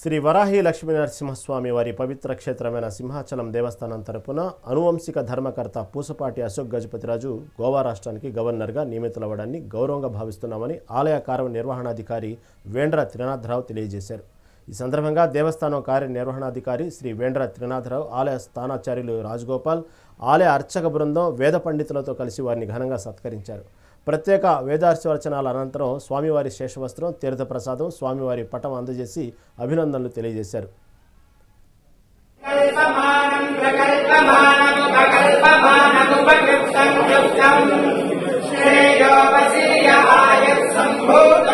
శ్రీ వరాహి లక్ష్మీ నరసింహస్వామి వారి పవిత్ర క్షేత్రమైన సింహాచలం దేవస్థానం తరపున అనువంశిక ధర్మకర్త పూసపాటి అశోక్ గజపతిరాజు గోవా రాష్ట్రానికి గవర్నర్గా నియమితులవ్వడాన్ని గౌరవంగా భావిస్తున్నామని ఆలయ కార్యనిర్వహణాధికారి వేండ్ర త్రినాథరావు తెలియజేశారు. ఈ సందర్భంగా దేవస్థానం కార్యనిర్వహణాధికారి శ్రీ వేండ్ర త్రినాథరావు, ఆలయ స్థానాచార్యులు రాజగోపాల్, ఆలయ అర్చక బృందం, వేద పండితులతో కలిసి వారిని ఘనంగా సత్కరించారు. ప్రత్యేక వేదార్చవచనాల అనంతరం స్వామివారి శేషవస్త్రం, తీర్థప్రసాదం, స్వామివారి పటం అందజేసి అభినందనలు తెలియజేశారు. శ్రేయోపశీయ ఆయత్ సంభూత